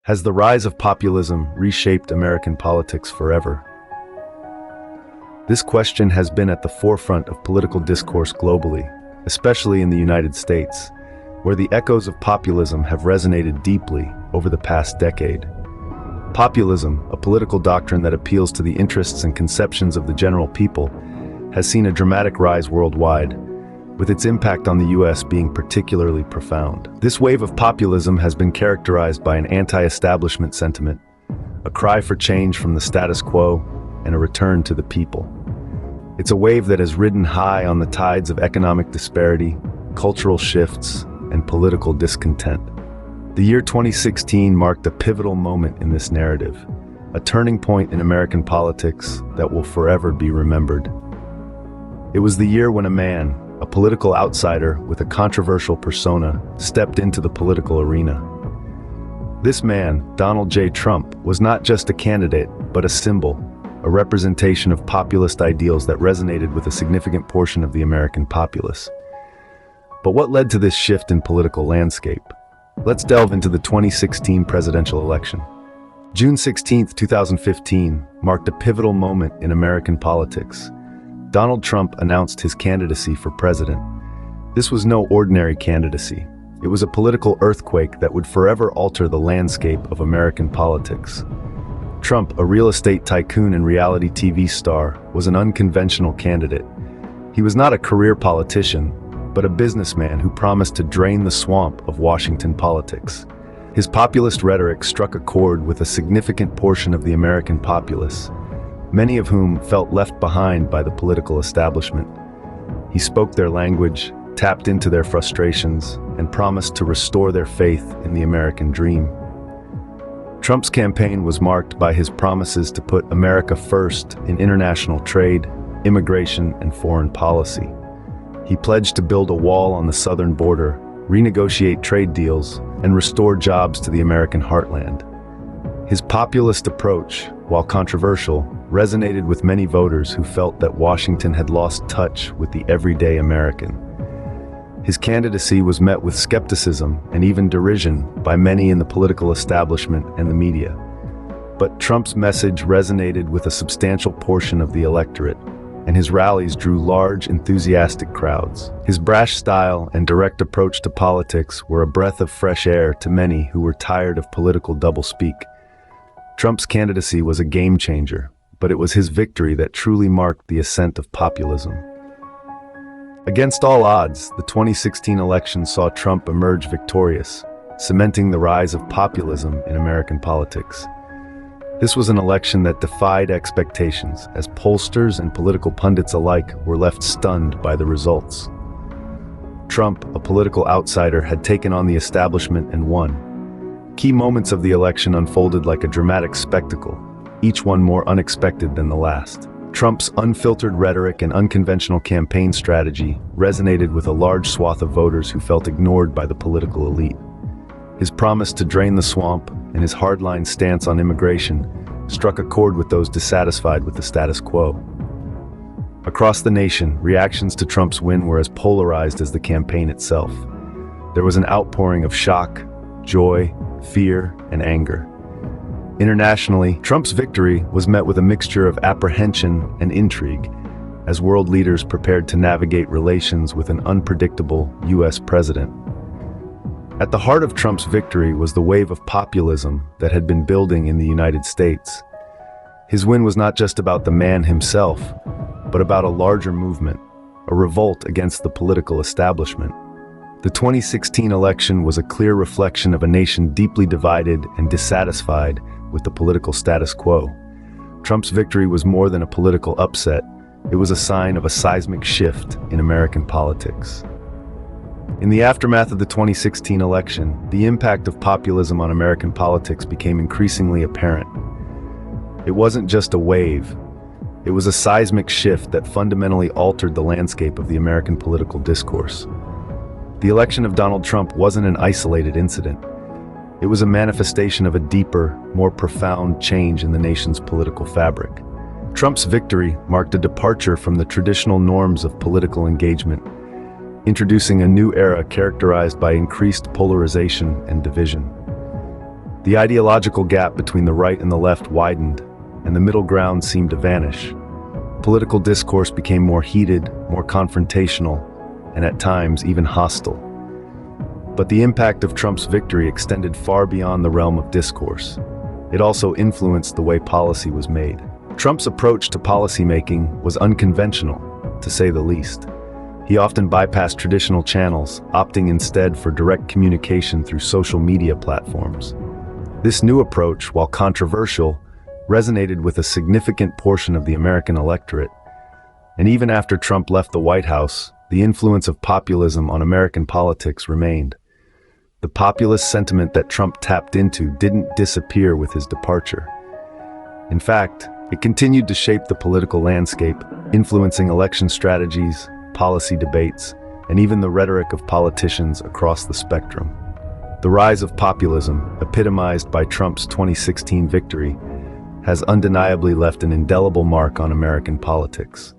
Has the rise of populism reshaped American politics forever? This question has been at the forefront of political discourse globally, especially in the United States, where the echoes of populism have resonated deeply over the past decade. Populism, a political doctrine that appeals to the interests and conceptions of the general people, has seen a dramatic rise worldwide, with its impact on the US being particularly profound. This wave of populism has been characterized by an anti-establishment sentiment, a cry for change from the status quo, and a return to the people. It's a wave that has ridden high on the tides of economic disparity, cultural shifts, and political discontent. The year 2016 marked a pivotal moment in this narrative, a turning point in American politics that will forever be remembered. It was the year when a political outsider with a controversial persona, stepped into the political arena. This man, Donald J. Trump, was not just a candidate, but a symbol, a representation of populist ideals that resonated with a significant portion of the American populace. But what led to this shift in political landscape? Let's delve into the 2016 presidential election. June 16, 2015, marked a pivotal moment in American politics. Donald Trump announced his candidacy for president. This was no ordinary candidacy. It was a political earthquake that would forever alter the landscape of American politics. Trump, a real estate tycoon and reality TV star, was an unconventional candidate. He was not a career politician, but a businessman who promised to drain the swamp of Washington politics. His populist rhetoric struck a chord with a significant portion of the American populace, many of whom felt left behind by the political establishment. He spoke their language, tapped into their frustrations, and promised to restore their faith in the American dream. Trump's campaign was marked by his promises to put America first in international trade, immigration, and foreign policy. He pledged to build a wall on the southern border, renegotiate trade deals, and restore jobs to the American heartland. His populist approach, while controversial, resonated with many voters who felt that Washington had lost touch with the everyday American. His candidacy was met with skepticism and even derision by many in the political establishment and the media. But Trump's message resonated with a substantial portion of the electorate, and his rallies drew large, enthusiastic crowds. His brash style and direct approach to politics were a breath of fresh air to many who were tired of political doublespeak. Trump's candidacy was a game changer, but it was his victory that truly marked the ascent of populism. Against all odds, the 2016 election saw Trump emerge victorious, cementing the rise of populism in American politics. This was an election that defied expectations, as pollsters and political pundits alike were left stunned by the results. Trump, a political outsider, had taken on the establishment and won. Key moments of the election unfolded like a dramatic spectacle, each one more unexpected than the last. Trump's unfiltered rhetoric and unconventional campaign strategy resonated with a large swath of voters who felt ignored by the political elite. His promise to drain the swamp and his hardline stance on immigration struck a chord with those dissatisfied with the status quo. Across the nation, reactions to Trump's win were as polarized as the campaign itself. There was an outpouring of shock, joy, fear, and anger. Internationally, Trump's victory was met with a mixture of apprehension and intrigue, as world leaders prepared to navigate relations with an unpredictable US president. At the heart of Trump's victory was the wave of populism that had been building in the United States. His win was not just about the man himself, but about a larger movement, a revolt against the political establishment. The 2016 election was a clear reflection of a nation deeply divided and dissatisfied with the political status quo. Trump's victory was more than a political upset. It was a sign of a seismic shift in American politics. In the aftermath of the 2016 election, the impact of populism on American politics became increasingly apparent. It wasn't just a wave. It was a seismic shift that fundamentally altered the landscape of the American political discourse. The election of Donald Trump wasn't an isolated incident. It was a manifestation of a deeper, more profound change in the nation's political fabric. Trump's victory marked a departure from the traditional norms of political engagement, introducing a new era characterized by increased polarization and division. The ideological gap between the right and the left widened, and the middle ground seemed to vanish. Political discourse became more heated, more confrontational, and at times even hostile. But the impact of Trump's victory extended far beyond the realm of discourse. It also influenced the way policy was made. Trump's approach to policymaking was unconventional, to say the least. He often bypassed traditional channels, opting instead for direct communication through social media platforms. This new approach, while controversial, resonated with a significant portion of the American electorate. And even after Trump left the White House, the influence of populism on American politics remained. The populist sentiment that Trump tapped into didn't disappear with his departure. In fact, it continued to shape the political landscape, influencing election strategies, policy debates, and even the rhetoric of politicians across the spectrum. The rise of populism, epitomized by Trump's 2016 victory, has undeniably left an indelible mark on American politics.